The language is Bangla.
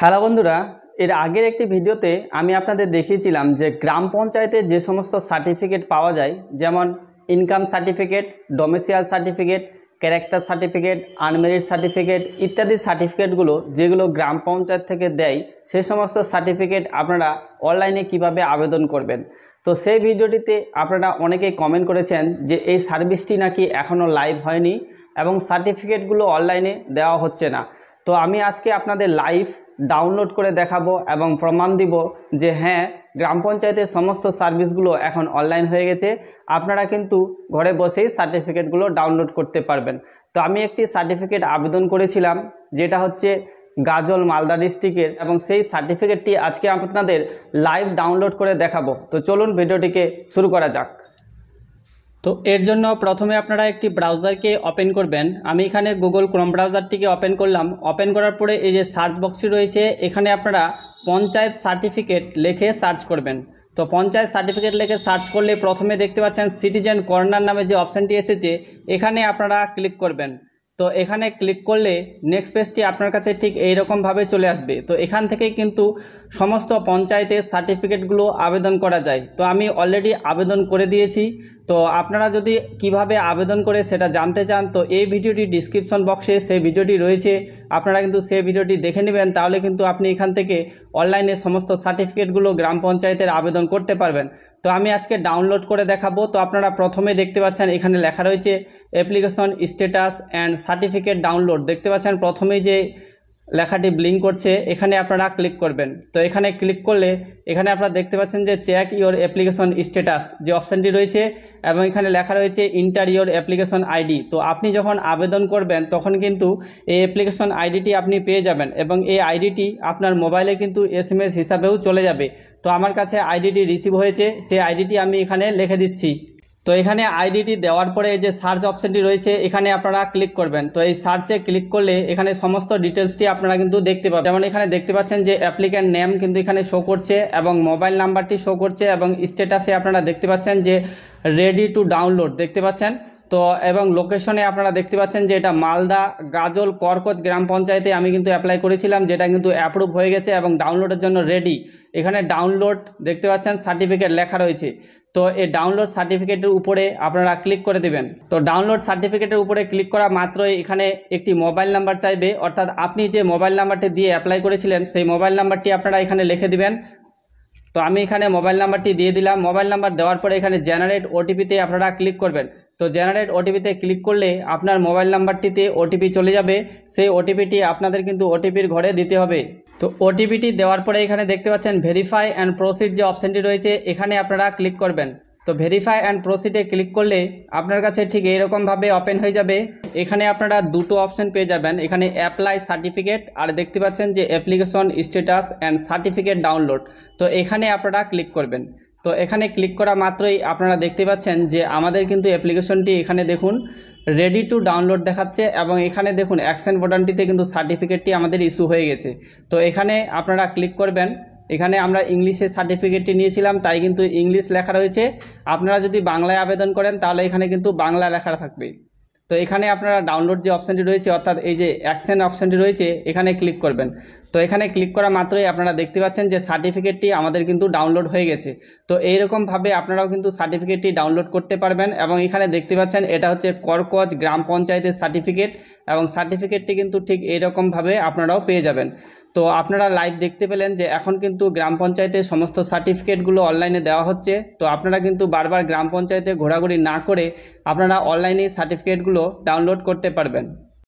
হ্যালো বন্ধুরা, এর আগের একটি ভিডিওতে আমি আপনাদের দেখিয়েছিলাম যে গ্রাম পঞ্চায়েতে যে সমস্ত সার্টিফিকেট পাওয়া যায়, যেমন income certificate, domicile certificate, character certificate, unmarried certificate ইত্যাদি সার্টিফিকেটগুলো যেগুলো গ্রাম পঞ্চায়েত থেকে দেয়, সেই সমস্ত সার্টিফিকেট আপনারা অনলাইনে কিভাবে আবেদন করবেন। তো সেই ভিডিওটিতে আপনারা অনেকেই কমেন্ট করেছেন যে এই সার্ভিসটি নাকি এখনও লাইভ হয়নি এবং সার্টিফিকেটগুলো অনলাইনে দেওয়া হচ্ছে না। তো আমি আজকে আপনাদের লাইভ ডাউনলোড করে দেখাবো এবং প্রমাণ দিব যে হ্যাঁ, গ্রাম পঞ্চায়েতের সমস্ত সার্ভিসগুলো এখন অনলাইন হয়ে গেছে। আপনারা কিন্তু ঘরে বসেই সার্টিফিকেটগুলো ডাউনলোড করতে পারবেন। তো আমি একটি সার্টিফিকেট আবেদন করেছিলাম, যেটা হচ্ছে গাজল মালদা ডিস্ট্রিক্টের, এবং সেই সার্টিফিকেটটি আজকে আপনাদের লাইভ ডাউনলোড করে দেখাবো। তো চলুন ভিডিওটিকে শুরু করা যাক। তো এর জন্য প্রথমে আপনারা একটি ব্রাউজারকে ওপেন করবেন। আমি এখানে গুগল ক্রোম ব্রাউজারটিকে ওপেন করলাম। ওপেন করার পরে এই যে সার্চ বক্সটি রয়েছে, এখানে আপনারা পঞ্চায়েত সার্টিফিকেট লিখে সার্চ করবেন। তো পঞ্চায়েত সার্টিফিকেট লিখে সার্চ করলে প্রথমে দেখতে পাচ্ছেন সিটিজেন কর্নার নামে যে অপশানটি এসেছে, এখানে আপনারা ক্লিক করবেন। তো এখানে ক্লিক করলে নেক্সট পেজটি আপনার কাছে ঠিক এইরকমভাবে চলে আসবে। তো এখান থেকে কিন্তু সমস্ত পঞ্চায়েতের সার্টিফিকেটগুলো আবেদন করা যায়। তো আমি অলরেডি আবেদন করে দিয়েছি। তো আপনারা যদি কিভাবে আবেদন করে সেটা জানতে চান, তো এই ভিডিওটি ডিসক্রিপশন বক্সে সেই ভিডিওটি রয়েছে, আপনারা কিন্তু সেই ভিডিওটি দেখে নেবেন। তাহলে কিন্তু আপনি এখান থেকে অনলাইনে সমস্ত সার্টিফিকেটগুলো গ্রাম পঞ্চায়েতের আবেদন করতে পারবেন। তো আমি আজকে ডাউনলোড করে দেখাবো। তো আপনারা প্রথমে দেখতে পাচ্ছেন এখানে লেখা রয়েছে application status and certificate download. দেখতে পাচ্ছেন প্রথমেই যে লেখাটি ব্লিঙ্ক করছে, এখানে আপনারা ক্লিক করবেন। তো এখানে ক্লিক করলে এখানে আপনারা দেখতে পাচ্ছেন যে চেক ইওর অ্যাপ্লিকেশন স্ট্যাটাস যে অপশানটি রয়েছে, এবং এখানে লেখা রয়েছে ইন্টার ইওর অ্যাপ্লিকেশন আইডি। তো আপনি যখন আবেদন করবেন তখন কিন্তু এই অ্যাপ্লিকেশন আইডিটি আপনি পেয়ে যাবেন, এবং এই আইডিটি আপনার মোবাইলে কিন্তু SMS হিসাবেও চলে যাবে। তো আমার কাছে আইডিটি রিসিভ হয়েছে, সেই আইডিটি আমি এখানে লিখে দিচ্ছি। তো এখানে আইডিটি দেওয়ার পরে এই যে সার্চ অপশানটি রয়েছে, এখানে আপনারা ক্লিক করবেন। তো এই সার্চে ক্লিক করলে এখানে সমস্ত ডিটেলসটি আপনারা কিন্তু দেখতে পাবেন। যেমন এখানে দেখতে পাচ্ছেন যে অ্যাপ্লিক্যান্ট নেম কিন্তু এখানে শো করছে, এবং মোবাইল নাম্বারটি শো করছে, এবং স্ট্যাটাসে আপনারা দেখতে পাচ্ছেন যে রেডি টু ডাউনলোড দেখতে পাচ্ছেন। তো এবং লোকেশনে আপনারা দেখতে পাচ্ছেন যে এটা মালদা গাজল করকচ গ্রাম পঞ্চায়েতে আমি কিন্তু অ্যাপ্লাই করেছিলাম, যেটা কিন্তু অ্যাপ্রুভ হয়ে গেছে এবং ডাউনলোডের জন্য রেডি। এখানে ডাউনলোড দেখতে পাচ্ছেন সার্টিফিকেট লেখা রয়েছে। তো এই ডাউনলোড সার্টিফিকেটের উপরে আপনারা ক্লিক করে দেবেন। তো ডাউনলোড সার্টিফিকেটের উপরে ক্লিক করা মাত্রই এখানে একটি মোবাইল নাম্বার চাইবে, অর্থাৎ আপনি যে মোবাইল নাম্বারটি দিয়ে অ্যাপ্লাই করেছিলেন সেই মোবাইল নাম্বারটি আপনারা এখানে লিখে দিবেন। তো আমি এখানে মোবাইল নাম্বারটি দিয়ে দিলাম। মোবাইল নাম্বার দেওয়ার পরে এখানে জেনারেট ওটিপিতে আপনারা ক্লিক করবেন। তো জেনারেট ওটিপিতে ক্লিক করলে আপনার মোবাইল নাম্বারটিতে ওটিপি চলে যাবে। সেই ওটিপিটি আপনাদের কিন্তু ওটিপির ঘরে দিতে হবে। তো ওটিপিটি দেওয়ার পরে এখানে দেখতে পাচ্ছেন ভেরিফাই অ্যান্ড প্রসিড যে অপশানটি রয়েছে, এখানে আপনারা ক্লিক করবেন। তো ভেরিফাই অ্যান্ড প্রসিডে ক্লিক করলে আপনার কাছে ঠিক এইরকমভাবে ওপেন হয়ে যাবে। এখানে আপনারা দুটো অপশান পেয়ে যাবেন, এখানে অ্যাপ্লাই সার্টিফিকেট, আর দেখতে পাচ্ছেন যে application status and certificate download. তো এখানে আপনারা ক্লিক করবেন। তো এখানে ক্লিক করা মাত্রই আপনারা দেখতে পাচ্ছেন যে আমাদের কিন্তু অ্যাপ্লিকেশনটি এখানে দেখুন রেডি টু ডাউনলোড দেখাচ্ছে, এবং এখানে দেখুন অ্যাকশন বাটনটিতে কিন্তু সার্টিফিকেটটি আমাদের ইস্যু হয়ে গেছে। তো এখানে আপনারা ক্লিক করবেন। এখানে আমরা ইংলিশে সার্টিফিকেটটি নিয়েছিলাম, তাই কিন্তু ইংলিশ লেখা রয়েছে। আপনারা যদি বাংলায় আবেদন করেন তাহলে এখানে কিন্তু বাংলা লেখা থাকবে। তো এখানে আপনারা ডাউনলোড যে অপশানটি রয়েছে, অর্থাৎ এই যে অ্যাকশন অপশানটি রয়েছে, এখানে ক্লিক করবেন। তো এখানে ক্লিক করা মাত্রই আপনারা দেখতে পাচ্ছেন যে সার্টিফিকেটটি আমাদের কিন্তু ডাউনলোড হয়ে গেছে। তো এইরকমভাবে আপনারাও কিন্তু সার্টিফিকেটটি ডাউনলোড করতে পারবেন। এবং এখানে দেখতে পাচ্ছেন এটা হচ্ছে করকচ গ্রাম পঞ্চায়েতের সার্টিফিকেট, এবং সার্টিফিকেটটি কিন্তু ঠিক এইরকমভাবে আপনারাও পেয়ে যাবেন। তো আপনারা লাইভ দেখতে পেলেন যে এখন কিন্তু গ্রাম পঞ্চায়েতের সমস্ত সার্টিফিকেটগুলো অনলাইনে দেওয়া হচ্ছে। তো আপনারা কিন্তু বারবার গ্রাম পঞ্চায়েতে ঘোরাঘুরি না করে আপনারা অনলাইনে সার্টিফিকেটগুলো ডাউনলোড করতে পারবেন।